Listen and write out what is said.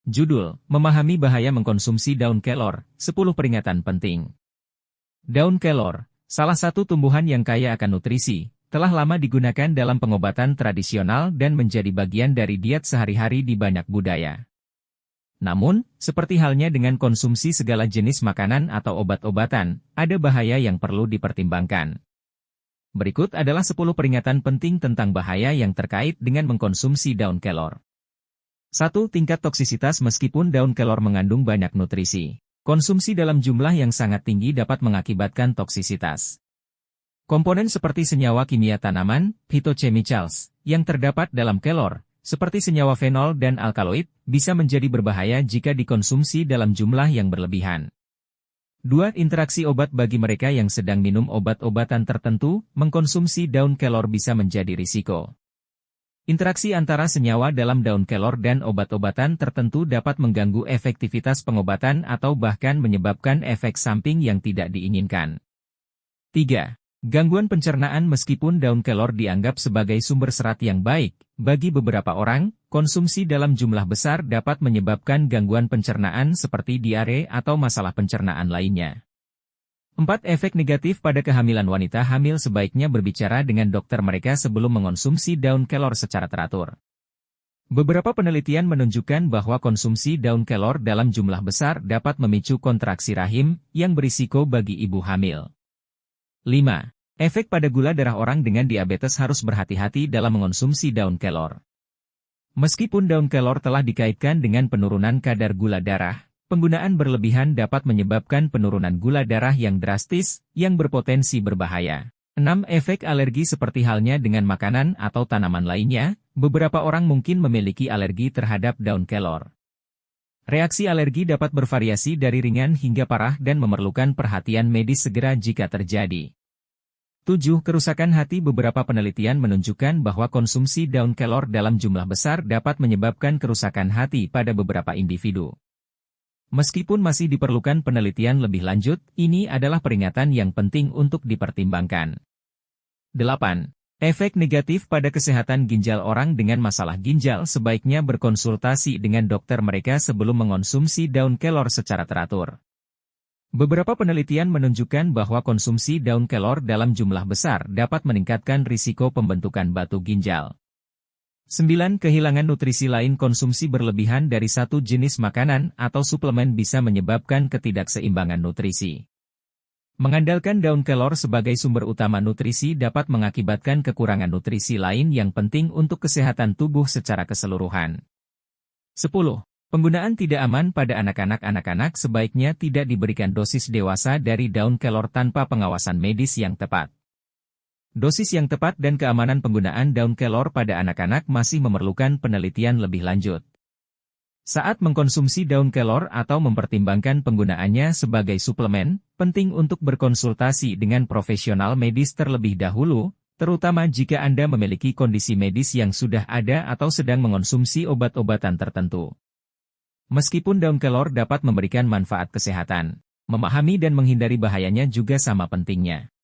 Judul, Memahami Bahaya Mengkonsumsi Daun Kelor, 10 Peringatan Penting. Daun kelor, salah satu tumbuhan yang kaya akan nutrisi, telah lama digunakan dalam pengobatan tradisional dan menjadi bagian dari diet sehari-hari di banyak budaya. Namun, seperti halnya dengan konsumsi segala jenis makanan atau obat-obatan, ada bahaya yang perlu dipertimbangkan. Berikut adalah 10 peringatan penting tentang bahaya yang terkait dengan mengkonsumsi daun kelor. 1. Tingkat toksisitas. Meskipun daun kelor mengandung banyak nutrisi, konsumsi dalam jumlah yang sangat tinggi dapat mengakibatkan toksisitas. Komponen seperti senyawa kimia tanaman, phytochemicals, yang terdapat dalam kelor, seperti senyawa fenol dan alkaloid, bisa menjadi berbahaya jika dikonsumsi dalam jumlah yang berlebihan. 2. Interaksi obat. Bagi mereka yang sedang minum obat-obatan tertentu, mengkonsumsi daun kelor bisa menjadi risiko. Interaksi antara senyawa dalam daun kelor dan obat-obatan tertentu dapat mengganggu efektivitas pengobatan atau bahkan menyebabkan efek samping yang tidak diinginkan. 3. Gangguan pencernaan. Meskipun daun kelor dianggap sebagai sumber serat yang baik, bagi beberapa orang, konsumsi dalam jumlah besar dapat menyebabkan gangguan pencernaan seperti diare atau masalah pencernaan lainnya. 4. Efek negatif pada kehamilan. Wanita hamil sebaiknya berbicara dengan dokter mereka sebelum mengonsumsi daun kelor secara teratur. Beberapa penelitian menunjukkan bahwa konsumsi daun kelor dalam jumlah besar dapat memicu kontraksi rahim, yang berisiko bagi ibu hamil. 5. Efek pada gula darah. Orang dengan diabetes harus berhati-hati dalam mengonsumsi daun kelor. Meskipun daun kelor telah dikaitkan dengan penurunan kadar gula darah, penggunaan berlebihan dapat menyebabkan penurunan gula darah yang drastis, yang berpotensi berbahaya. 6. Efek alergi. Seperti halnya dengan makanan atau tanaman lainnya, beberapa orang mungkin memiliki alergi terhadap daun kelor. Reaksi alergi dapat bervariasi dari ringan hingga parah dan memerlukan perhatian medis segera jika terjadi. 7. Kerusakan hati. Beberapa penelitian menunjukkan bahwa konsumsi daun kelor dalam jumlah besar dapat menyebabkan kerusakan hati pada beberapa individu. Meskipun masih diperlukan penelitian lebih lanjut, ini adalah peringatan yang penting untuk dipertimbangkan. 8. Efek negatif pada kesehatan ginjal. Orang dengan masalah ginjal sebaiknya berkonsultasi dengan dokter mereka sebelum mengonsumsi daun kelor secara teratur. Beberapa penelitian menunjukkan bahwa konsumsi daun kelor dalam jumlah besar dapat meningkatkan risiko pembentukan batu ginjal. 9. Kehilangan nutrisi lain. Konsumsi berlebihan dari satu jenis makanan atau suplemen bisa menyebabkan ketidakseimbangan nutrisi. Mengandalkan daun kelor sebagai sumber utama nutrisi dapat mengakibatkan kekurangan nutrisi lain yang penting untuk kesehatan tubuh secara keseluruhan. 10. Penggunaan tidak aman pada anak-anak. Anak-anak sebaiknya tidak diberikan dosis dewasa dari daun kelor tanpa pengawasan medis yang tepat. Dosis yang tepat dan keamanan penggunaan daun kelor pada anak-anak masih memerlukan penelitian lebih lanjut. Saat mengkonsumsi daun kelor atau mempertimbangkan penggunaannya sebagai suplemen, penting untuk berkonsultasi dengan profesional medis terlebih dahulu, terutama jika Anda memiliki kondisi medis yang sudah ada atau sedang mengonsumsi obat-obatan tertentu. Meskipun daun kelor dapat memberikan manfaat kesehatan, memahami dan menghindari bahayanya juga sama pentingnya.